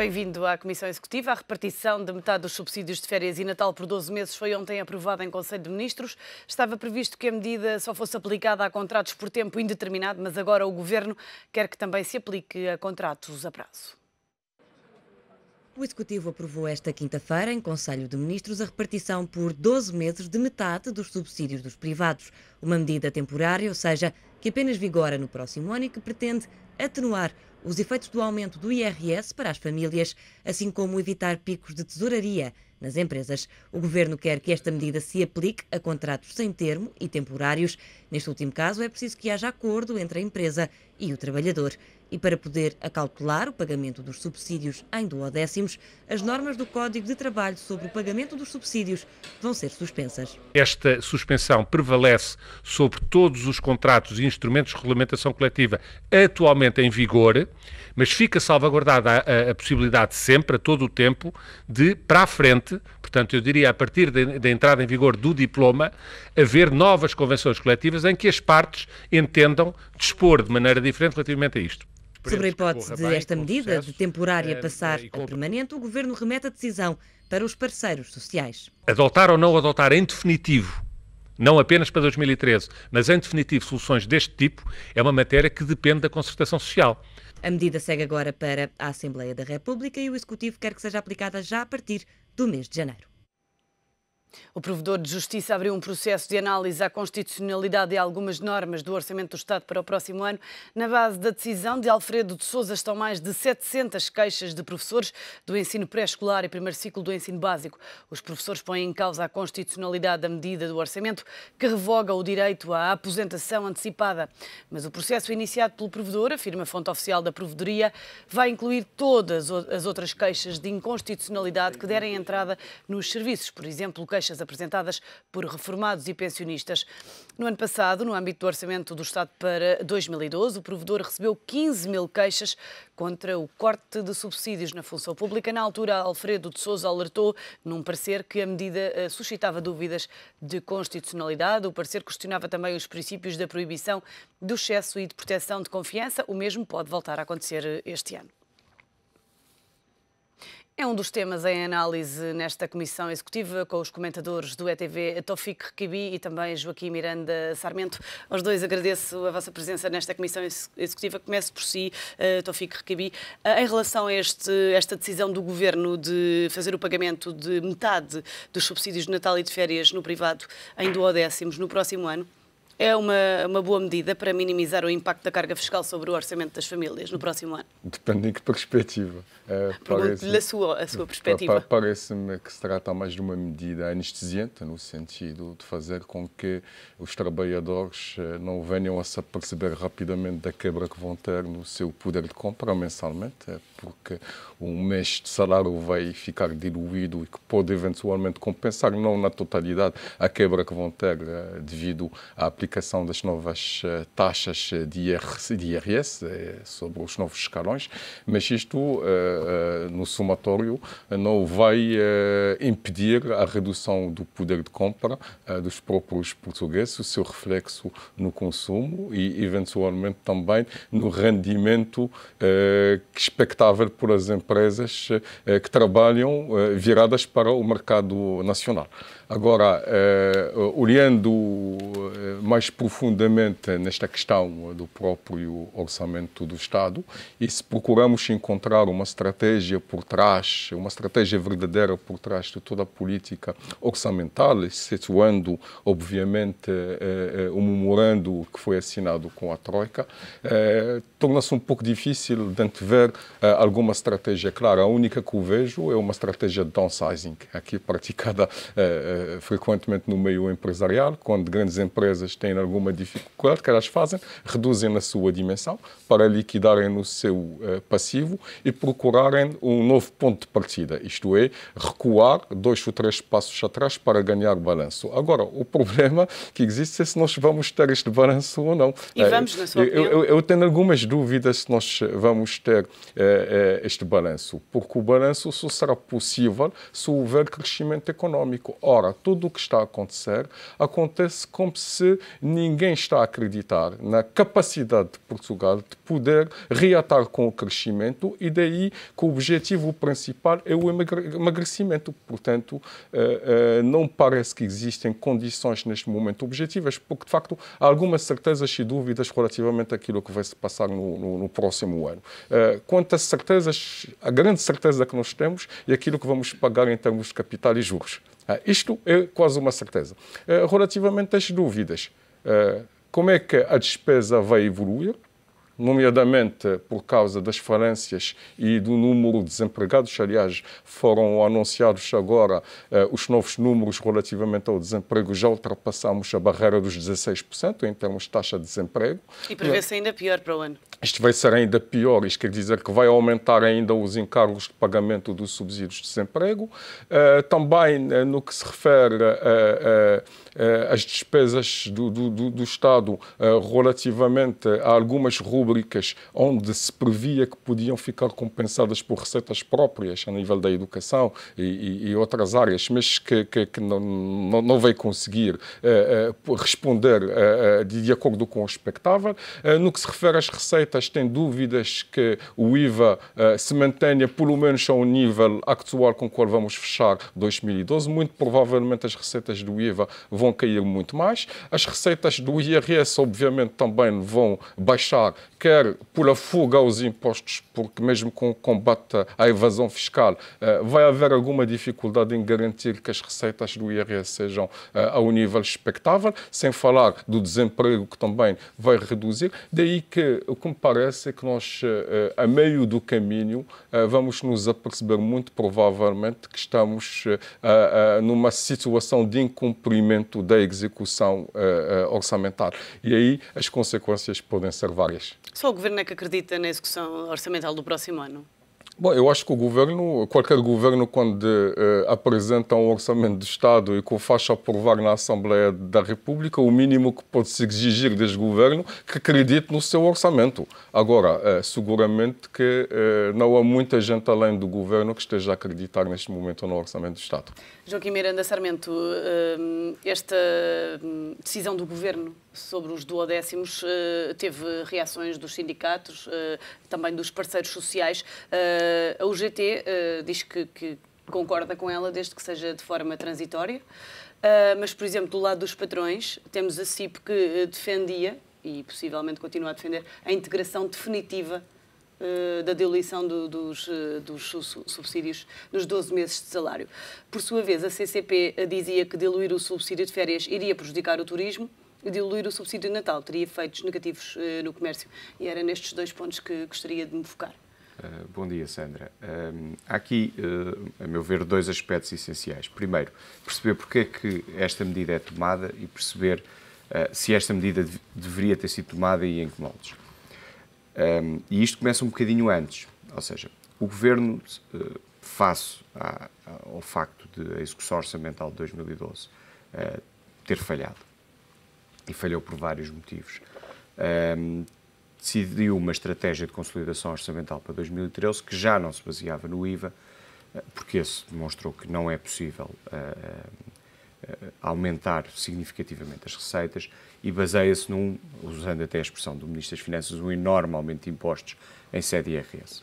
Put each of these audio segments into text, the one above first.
Bem-vindo à Comissão Executiva. A repartição de metade dos subsídios de férias e Natal por 12 meses foi ontem aprovada em Conselho de Ministros. Estava previsto que a medida só fosse aplicada a contratos por tempo indeterminado, mas agora o Governo quer que também se aplique a contratos a prazo. O Executivo aprovou esta quinta-feira, em Conselho de Ministros, a repartição por 12 meses de metade dos subsídios dos privados. Uma medida temporária, ou seja, que apenas vigora no próximo ano e que pretende atenuar os efeitos do aumento do IRS para as famílias, assim como evitar picos de tesouraria nas empresas. O Governo quer que esta medida se aplique a contratos sem termo e temporários. Neste último caso, é preciso que haja acordo entre a empresa e o trabalhador. E para poder acautelar o pagamento dos subsídios em duodécimos, as normas do Código de Trabalho sobre o pagamento dos subsídios vão ser suspensas. Esta suspensão prevalece sobre todos os contratos e instrumentos de regulamentação coletiva atualmente em vigor, mas fica salvaguardada a possibilidade sempre, a todo o tempo, de, para a frente, portanto, eu diria a partir da entrada em vigor do diploma, haver novas convenções coletivas em que as partes entendam dispor de maneira diferente relativamente a isto. Sobre a hipótese de esta medida de temporária passar a permanente, o Governo remete a decisão para os parceiros sociais. Adotar ou não adotar em definitivo, não apenas para 2013, mas em definitivo soluções deste tipo, é uma matéria que depende da concertação social. A medida segue agora para a Assembleia da República e o Executivo quer que seja aplicada já a partir do mês de janeiro. O Provedor de Justiça abriu um processo de análise à constitucionalidade de algumas normas do Orçamento do Estado para o próximo ano. Na base da decisão de Alfredo de Sousa estão mais de 700 queixas de professores do ensino pré-escolar e primeiro ciclo do ensino básico. Os professores põem em causa a constitucionalidade da medida do Orçamento que revoga o direito à aposentação antecipada. Mas o processo iniciado pelo Provedor, afirma a fonte oficial da Provedoria, vai incluir todas as outras queixas de inconstitucionalidade que derem entrada nos serviços, por exemplo, queixas apresentadas por reformados e pensionistas. No ano passado, no âmbito do Orçamento do Estado para 2012, o Provedor recebeu 15 mil queixas contra o corte de subsídios na função pública. Na altura, Alfredo de Sousa alertou num parecer que a medida suscitava dúvidas de constitucionalidade. O parecer questionava também os princípios da proibição do excesso e de proteção de confiança. O mesmo pode voltar a acontecer este ano. É um dos temas em análise nesta Comissão Executiva, com os comentadores do ETV, Taoufik Requibi e também Joaquim Miranda Sarmento. Aos dois agradeço a vossa presença nesta Comissão Executiva. Começo por si, Taoufik Requibi. Em relação a esta decisão do Governo de fazer o pagamento de metade dos subsídios de Natal e de férias no privado em duodécimos no próximo ano, é uma boa medida para minimizar o impacto da carga fiscal sobre o orçamento das famílias no próximo ano? Depende de que perspectiva. Pergunto-lhe a sua perspectiva. Parece-me que se trata mais de uma medida anestesiante, no sentido de fazer com que os trabalhadores não venham a se aperceber rapidamente da quebra que vão ter no seu poder de compra mensalmente, porque um mês de salário vai ficar diluído e que pode eventualmente compensar, não na totalidade, a quebra que vão ter devido à aplicação das novas taxas de IRS sobre os novos escalões, mas isto, no somatório, não vai impedir a redução do poder de compra dos próprios portugueses, o seu reflexo no consumo e, eventualmente, também no rendimento expectável por as empresas que trabalham viradas para o mercado nacional. Agora, olhando mais profundamente nesta questão do próprio orçamento do Estado, e se procuramos encontrar uma estratégia por trás, uma estratégia verdadeira por trás de toda a política orçamental, situando, obviamente, o memorando que foi assinado com a Troika, torna-se um pouco difícil de antever alguma estratégia clara. A única que eu vejo é uma estratégia de downsizing, aqui praticada frequentemente no meio empresarial, quando grandes empresas têm alguma dificuldade, que elas fazem, reduzem na sua dimensão para liquidarem no seu passivo e procurarem um novo ponto de partida, isto é, recuar 2 ou 3 passos atrás para ganhar balanço. Agora, o problema que existe é se nós vamos ter este balanço ou não. E vamos, na sua opinião? Eu tenho algumas dúvidas se nós vamos ter este balanço, porque o balanço só será possível se houver crescimento económico. Ora, tudo o que está a acontecer acontece como se ninguém está a acreditar na capacidade de Portugal de poder reatar com o crescimento, e daí que o objetivo principal é o emagrecimento. Portanto, não parece que existem condições neste momento objetivas, porque de facto há algumas certezas e dúvidas relativamente àquilo que vai se passar no próximo ano. Quanto às certezas, a grande certeza que nós temos é aquilo que vamos pagar em termos de capital e juros. Isto é quase uma certeza. Relativamente às dúvidas, como é que a despesa vai evoluir, nomeadamente por causa das falências e do número de desempregados. Aliás, foram anunciados agora os novos números relativamente ao desemprego. Já ultrapassamos a barreira dos 16% em termos de taxa de desemprego. E prevê-se ainda pior para o ano. Isto vai ser ainda pior, isto quer dizer que vai aumentar ainda os encargos de pagamento dos subsídios de desemprego. Também no que se refere às despesas do Estado relativamente a algumas rubricas onde se previa que podiam ficar compensadas por receitas próprias a nível da educação e outras áreas, mas que não vai conseguir responder de acordo com o expectável. No que se refere às receitas, tem dúvidas que o IVA se mantenha pelo menos ao nível atual com o qual vamos fechar 2012. Muito provavelmente as receitas do IVA vão cair muito mais. As receitas do IRS, obviamente, também vão baixar, quer pela fuga aos impostos, porque mesmo com o combate à evasão fiscal, vai haver alguma dificuldade em garantir que as receitas do IRS sejam ao nível expectável, sem falar do desemprego que também vai reduzir. Daí que o que me parece é que nós, a meio do caminho, vamos nos aperceber muito provavelmente que estamos numa situação de incumprimento da execução orçamental. E aí as consequências podem ser várias. Só o Governo é que acredita na execução orçamental do próximo ano? Bom, eu acho que qualquer governo, quando apresenta um orçamento do Estado e que o faz aprovar na Assembleia da República, o mínimo que pode-se exigir deste governo é que acredite no seu orçamento. Agora, seguramente que não há muita gente além do governo que esteja a acreditar neste momento no orçamento do Estado. Joaquim Miranda Sarmento, esta decisão do governo sobre os duodécimos teve reações dos sindicatos, também dos parceiros sociais. A UGT diz que concorda com ela desde que seja de forma transitória, mas, por exemplo, do lado dos patrões, temos a CIP que defendia, e possivelmente continua a defender, a integração definitiva da diluição dos subsídios nos 12 meses de salário. Por sua vez, a CCP dizia que diluir o subsídio de férias iria prejudicar o turismo e diluir o subsídio de Natal teria efeitos negativos no comércio. E era nestes dois pontos que gostaria de me focar. Bom dia, Sandra. Há aqui, a meu ver, dois aspectos essenciais. Primeiro, perceber porque é que esta medida é tomada e perceber se esta medida deveria ter sido tomada e em que moldes. E isto começa um bocadinho antes, ou seja, o Governo, face ao facto de a execução orçamental de 2012 ter falhado, e falhou por vários motivos, decidiu uma estratégia de consolidação orçamental para 2013 que já não se baseava no IVA, porque esse demonstrou que não é possível aumentar significativamente as receitas e baseia-se usando até a expressão do Ministro das Finanças, um enorme aumento de impostos em sede IRS.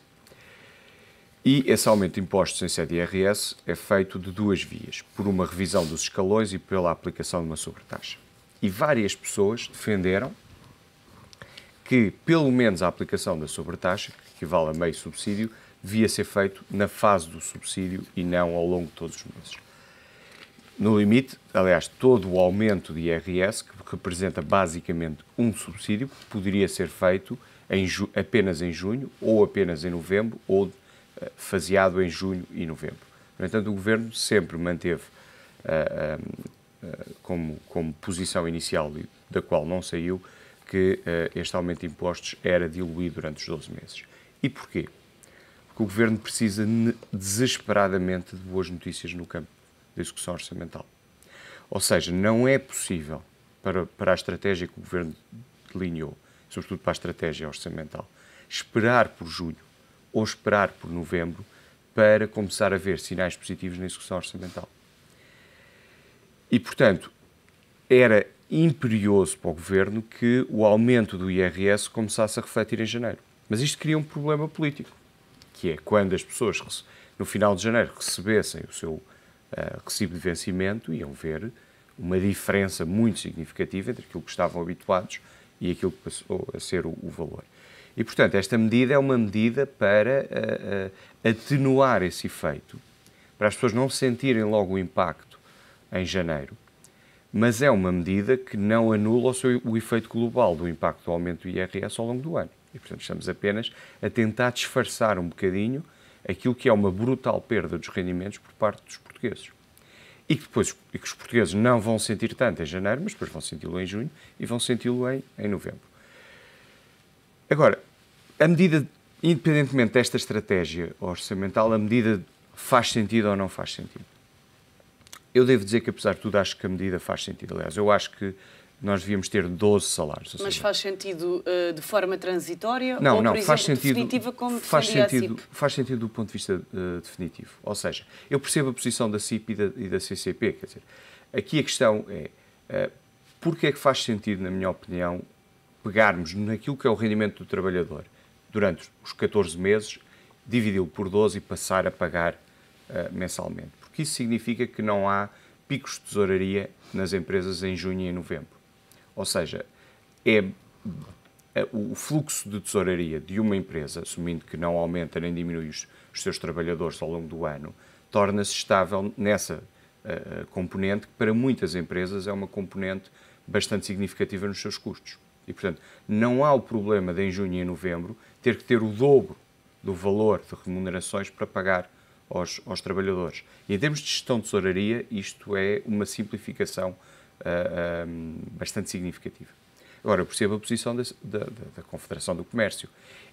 E esse aumento de impostos em sede IRS é feito de duas vias, por uma revisão dos escalões e pela aplicação de uma sobretaxa. E várias pessoas defenderam que, pelo menos, a aplicação da sobretaxa, que equivale a meio subsídio, devia ser feito na fase do subsídio e não ao longo de todos os meses. No limite, aliás, todo o aumento de IRS, que representa basicamente um subsídio, poderia ser feito apenas em junho, ou apenas em novembro, ou faseado em junho e novembro. No entanto, o Governo sempre manteve como posição inicial, da qual não saiu, que este aumento de impostos era diluído durante os 12 meses. E porquê? Porque o Governo precisa desesperadamente de boas notícias no campo da execução orçamental. Ou seja, não é possível para a estratégia que o Governo delineou, sobretudo para a estratégia orçamental, esperar por julho ou esperar por novembro para começar a ver sinais positivos na execução orçamental. E, portanto, era imperioso para o Governo que o aumento do IRS começasse a refletir em janeiro. Mas isto cria um problema político, que é quando as pessoas, no final de janeiro, recebessem o seu recibo de vencimento, iam ver uma diferença muito significativa entre aquilo que estavam habituados e aquilo que passou a ser o valor. E, portanto, esta medida é uma medida para atenuar esse efeito, para as pessoas não sentirem logo o impacto em janeiro, mas é uma medida que não anula o efeito global do impacto do aumento do IRS ao longo do ano. E, portanto, estamos apenas a tentar disfarçar um bocadinho aquilo que é uma brutal perda dos rendimentos por parte dos portugueses. E que os portugueses não vão sentir tanto em janeiro, mas depois vão senti-lo em junho e vão senti-lo em novembro. Agora, a medida, independentemente desta estratégia orçamental, a medida faz sentido ou não faz sentido? Eu devo dizer que, apesar de tudo, acho que a medida faz sentido. Aliás, eu acho que nós devíamos ter 12 salários. Mas faz sentido de forma transitória não, ou, não, por faz exemplo, sentido, definitiva, como faz defendia a sentido, CIP? Faz sentido do ponto de vista definitivo. Ou seja, eu percebo a posição da CIP e da CCP. Quer dizer, aqui a questão é porque é que faz sentido, na minha opinião, pegarmos naquilo que é o rendimento do trabalhador durante os 14 meses, dividi-lo por 12 e passar a pagar mensalmente. Porque isso significa que não há picos de tesouraria nas empresas em junho e em novembro. Ou seja, o fluxo de tesouraria de uma empresa, assumindo que não aumenta nem diminui os seus trabalhadores ao longo do ano, torna-se estável nessa componente, que para muitas empresas é uma componente bastante significativa nos seus custos. E, portanto, não há o problema de, em junho e em novembro, ter que ter o dobro do valor de remunerações para pagar aos trabalhadores. E, em termos de gestão de tesouraria, isto é uma simplificação bastante significativa. Agora, eu percebo a posição da Confederação do Comércio.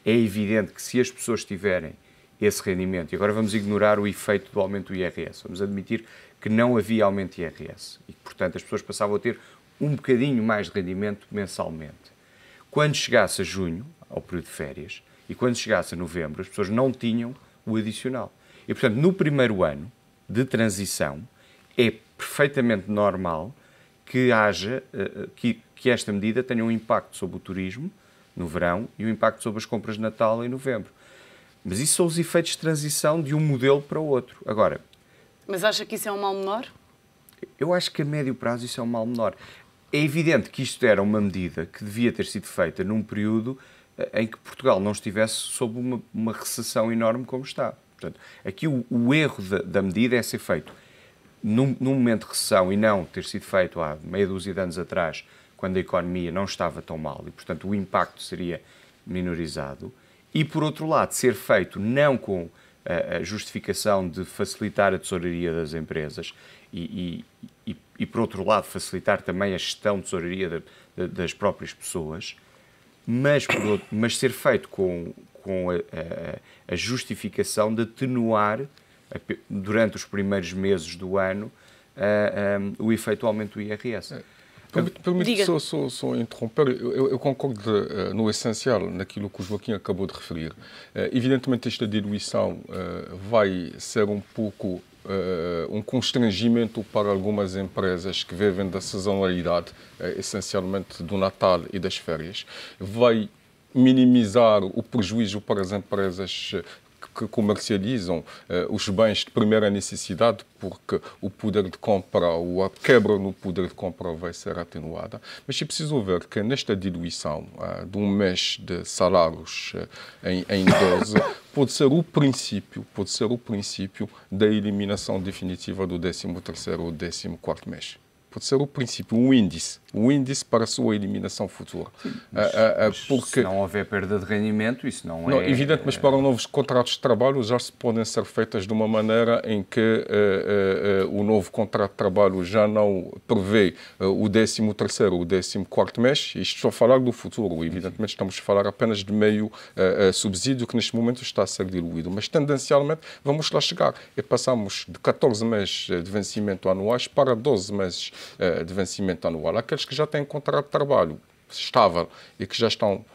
É evidente que se as pessoas tiverem esse rendimento, e agora vamos ignorar o efeito do aumento do IRS, vamos admitir que não havia aumento do IRS e que, portanto, as pessoas passavam a ter um bocadinho mais de rendimento mensalmente. Quando chegasse a junho, ao período de férias, e quando chegasse a novembro, as pessoas não tinham o adicional. E, portanto, no primeiro ano de transição, é perfeitamente normal que haja, que esta medida tenha um impacto sobre o turismo no verão e um impacto sobre as compras de Natal em novembro. Mas isso são os efeitos de transição de um modelo para o outro. Agora, mas acha que isso é um mal menor? Eu acho que a médio prazo isso é um mal menor. É evidente que isto era uma medida que devia ter sido feita num período em que Portugal não estivesse sob uma recessão enorme como está. Portanto, aqui o erro da medida é ser feito num momento de recessão e não ter sido feito há meia dúzia de anos atrás, quando a economia não estava tão mal e, portanto, o impacto seria minorizado. E, por outro lado, ser feito não com a justificação de facilitar a tesouraria das empresas e por outro lado, facilitar também a gestão de tesouraria das próprias pessoas, mas ser feito com a justificação de atenuar, durante os primeiros meses do ano, o efeito do aumento do IRS. Permite só interromper. Eu concordo no essencial naquilo que o Joaquim acabou de referir. Evidentemente, esta diluição vai ser um pouco um constrangimento para algumas empresas que vivem da sazonalidade, essencialmente do Natal e das férias. Vai minimizar o prejuízo para as empresas que comercializam os bens de primeira necessidade, porque o poder de compra, ou a quebra no poder de compra vai ser atenuada. Mas é preciso ver que nesta diluição de um mês de salários em 12, pode ser o princípio da eliminação definitiva do 13º ou 14º mês. Pode ser o princípio, um índice para a sua eliminação futura. Porque se não houver perda de rendimento, isso não é... Evidente, mas para novos contratos de trabalho já podem ser feitas de uma maneira em que o novo contrato de trabalho já não prevê o 13º ou o 14º mês. Isto estou a falar do futuro. Evidentemente, estamos a falar apenas de meio subsídio que neste momento está a ser diluído. Mas, tendencialmente, vamos lá chegar. E passamos de 14 meses de vencimento anuais para 12 meses de vencimento anual. Aqueles que já têm contrato de trabalho estável e que já estão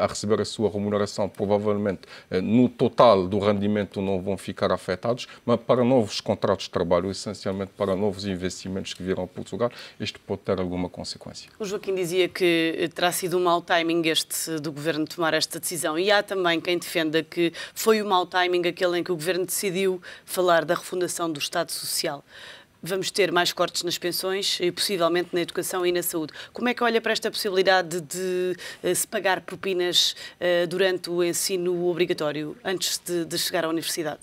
a receber a sua remuneração, provavelmente no total do rendimento não vão ficar afetados, mas para novos contratos de trabalho, essencialmente para novos investimentos que virão a Portugal, isto pode ter alguma consequência. O Joaquim dizia que terá sido um mau timing este do Governo tomar esta decisão, e há também quem defenda que foi um mau timing aquele em que o Governo decidiu falar da refundação do Estado Social. Vamos ter mais cortes nas pensões e possivelmente na educação e na saúde. Como é que olha para esta possibilidade de se pagar propinas durante o ensino obrigatório, antes de chegar à universidade?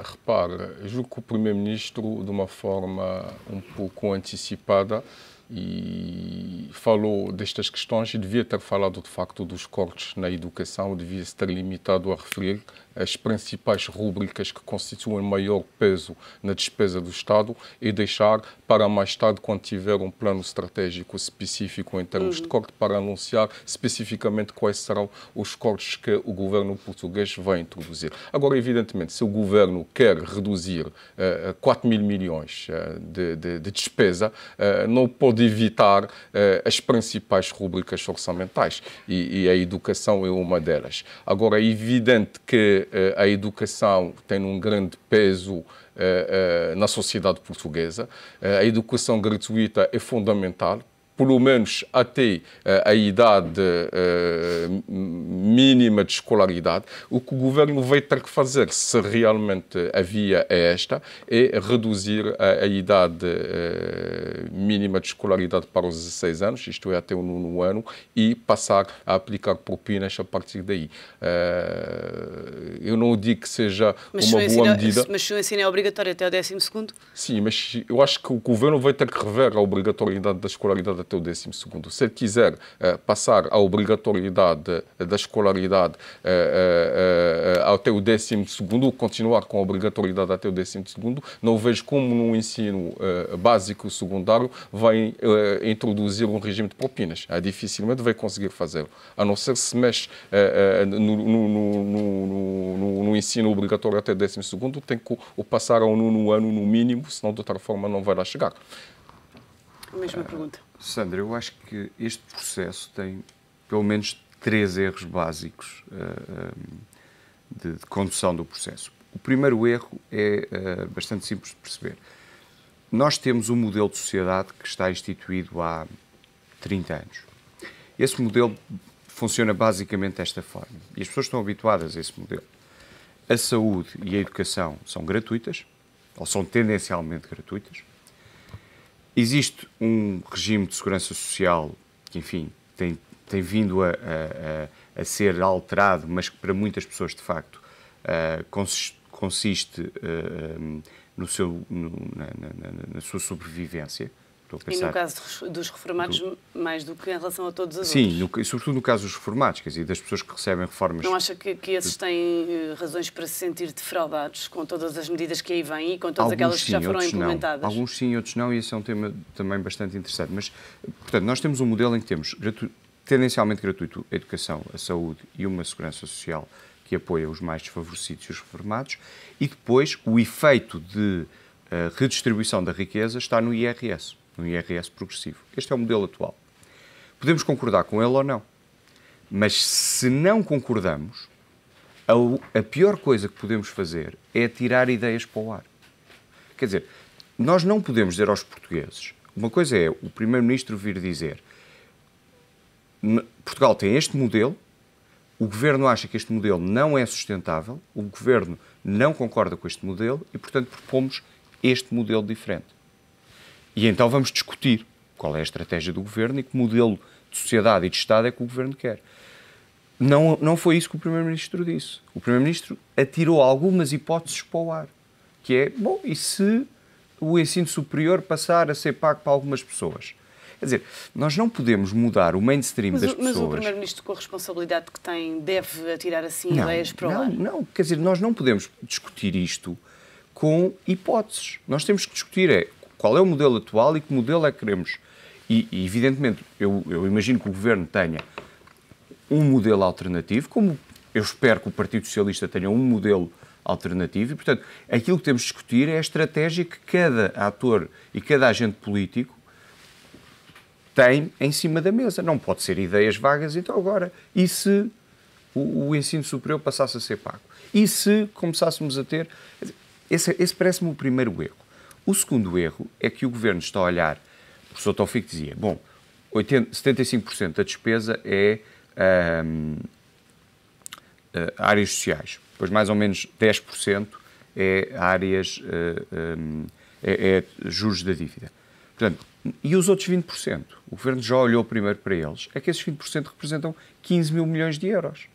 Repare, eu julgo que o Primeiro-Ministro, de uma forma um pouco antecipada, e falou destas questões e devia ter falado de facto dos cortes na educação, devia-se ter limitado a referir as principais rúbricas que constituem maior peso na despesa do Estado e deixar para mais tarde, quando tiver um plano estratégico específico em termos de corte, para anunciar especificamente quais serão os cortes que o governo português vai introduzir. Agora, evidentemente, se o governo quer reduzir 4 mil milhões de despesa, não pode evitar as principais rúbricas orçamentais e a educação é uma delas. Agora, é evidente que a educação tem um grande peso na sociedade portuguesa. A educação gratuita é fundamental, pelo menos até a idade mínima de escolaridade. O que o governo vai ter que fazer, se realmente a via é esta, é reduzir a idade mínima de escolaridade para os 16 anos, isto é, até o 9º ano, e passar a aplicar propinas a partir daí. Eu não digo que seja uma boa medida. Mas se o ensino é obrigatório até o 12º? Sim, mas eu acho que o governo vai ter que rever a obrigatoriedade da escolaridade até o 12º. Se ele quiser passar a obrigatoriedade da escolaridade até o 12º, continuar com a obrigatoriedade até o 12º, não vejo como no ensino básico e secundário vai introduzir um regime de propinas. Dificilmente vai conseguir fazê-lo. A não ser se mexe no ensino obrigatório até o 12º, tem que o passar ao 9º ano no mínimo, senão de outra forma não vai lá chegar. A mesma pergunta. Sandra, eu acho que este processo tem pelo menos 3 erros básicos de condução do processo. O primeiro erro é bastante simples de perceber. Nós temos um modelo de sociedade que está instituído há 30 anos. Esse modelo funciona basicamente desta forma, e as pessoas estão habituadas a esse modelo. A saúde e a educação são gratuitas, ou são tendencialmente gratuitas. Existe um regime de segurança social que, enfim, tem vindo a ser alterado, mas que para muitas pessoas, de facto, consiste na sua sobrevivência. E no caso dos reformados, mais do que em relação a todos os outros? Sim, sobretudo no caso dos reformados, quer dizer, das pessoas que recebem reformas. Não acha que esses têm razões para se sentir defraudados com todas as medidas que aí vêm e com todas aquelas que já foram implementadas? Não. Alguns sim, outros não, e esse é um tema também bastante interessante. Mas, portanto, nós temos um modelo em que temos tendencialmente gratuito a educação, a saúde e uma segurança social que apoia os mais desfavorecidos e os reformados, e depois o efeito de redistribuição da riqueza está no IRS progressivo. Este é o modelo atual. Podemos concordar com ele ou não, mas se não concordamos, a pior coisa que podemos fazer é tirar ideias para o ar. Quer dizer, nós não podemos dizer aos portugueses, uma coisa é o Primeiro-Ministro vir dizer Portugal tem este modelo, o Governo acha que este modelo não é sustentável, o Governo não concorda com este modelo e, portanto, propomos este modelo diferente. E então vamos discutir qual é a estratégia do Governo e que modelo de sociedade e de Estado é que o Governo quer. Não foi isso que o Primeiro-Ministro disse. O Primeiro-Ministro atirou algumas hipóteses para o ar, que é, bom, e se o ensino superior passar a ser pago para algumas pessoas? Quer dizer, nós não podemos mudar o mainstream das pessoas. Mas o Primeiro-Ministro, com a responsabilidade que tem, deve atirar assim ideias para o ar? Não, quer dizer, nós não podemos discutir isto com hipóteses. Nós temos que discutir qual é o modelo atual e que modelo é que queremos. E evidentemente, eu imagino que o Governo tenha um modelo alternativo, como eu espero que o Partido Socialista tenha um modelo alternativo, e, portanto, aquilo que temos de discutir é a estratégia que cada ator e cada agente político tem em cima da mesa. Não pode ser ideias vagas, então agora, e se o ensino superior passasse a ser pago? E se começássemos a ter... Esse parece-me o primeiro erro. O segundo erro é que o Governo está a olhar, o professor Taoufik dizia, bom, 75% da despesa é áreas sociais, depois mais ou menos 10% é áreas, juros da dívida. Portanto, e os outros 20%? O Governo já olhou primeiro para eles, é que esses 20% representam 15 mil milhões de euros.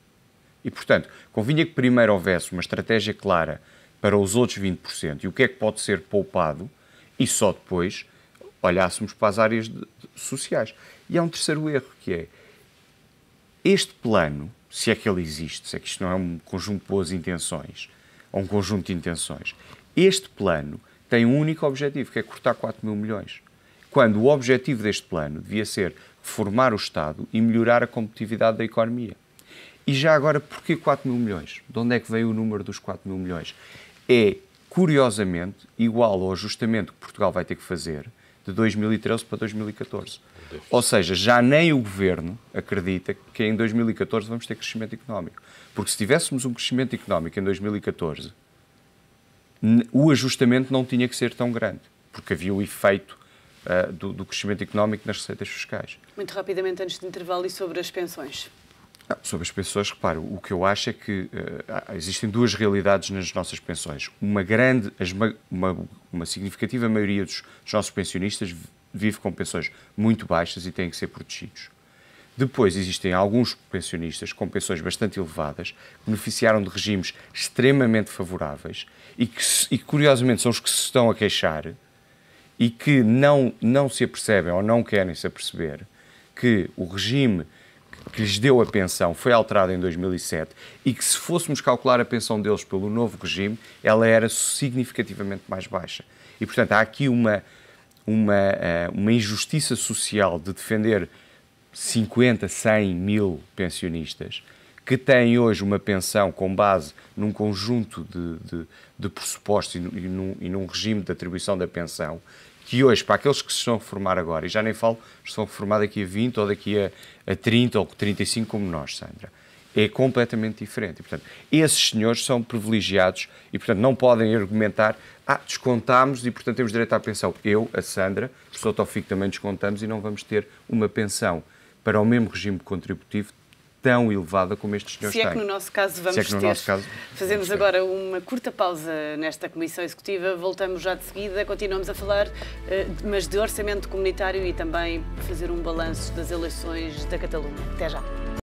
E, portanto, convinha que primeiro houvesse uma estratégia clara para os outros 20% e o que é que pode ser poupado e só depois olhássemos para as áreas sociais. E há um terceiro erro, que é este plano, se é que ele existe, se é que isto não é um conjunto de boas intenções, ou um conjunto de intenções, este plano tem um único objetivo, que é cortar 4 mil milhões. Quando o objetivo deste plano devia ser reformar o Estado e melhorar a competitividade da economia. E já agora, porquê 4 mil milhões? De onde é que veio o número dos 4 mil milhões? É, curiosamente, igual ao ajustamento que Portugal vai ter que fazer de 2013 para 2014. Ou seja, já nem o Governo acredita que em 2014 vamos ter crescimento económico. Porque se tivéssemos um crescimento económico em 2014, o ajustamento não tinha que ser tão grande, porque havia o efeito do crescimento económico nas receitas fiscais. Muito rapidamente, antes do intervalo, e sobre as pensões? Sobre as pensões, repare, o que eu acho é que existem duas realidades nas nossas pensões. Uma significativa maioria dos nossos pensionistas vive com pensões muito baixas e têm que ser protegidos. Depois existem alguns pensionistas com pensões bastante elevadas, que beneficiaram de regimes extremamente favoráveis e que curiosamente são os que se estão a queixar e que não se apercebem ou não querem se aperceber que o regime que lhes deu a pensão foi alterado em 2007 e que, se fôssemos calcular a pensão deles pelo novo regime, ela era significativamente mais baixa. E, portanto, há aqui uma injustiça social de defender 50, 100 mil pensionistas que têm hoje uma pensão com base num conjunto de pressupostos e num regime de atribuição da pensão, que hoje, para aqueles que se estão a reformar agora, e já nem falo, estão a reformar daqui a 20 ou daqui a 30 ou 35 como nós, Sandra, é completamente diferente. E, portanto, esses senhores são privilegiados e, portanto, não podem argumentar descontámos e, portanto, temos direito à pensão. Eu, a Sandra, o professor Taoufik também descontamos e não vamos ter uma pensão para o mesmo regime contributivo tão elevada como estes senhores têm. Se é que no nosso caso vamos ter. Fazemos agora uma curta pausa nesta Comissão Executiva, voltamos já de seguida, continuamos a falar, mas de orçamento comunitário e também fazer um balanço das eleições da Catalunha. Até já.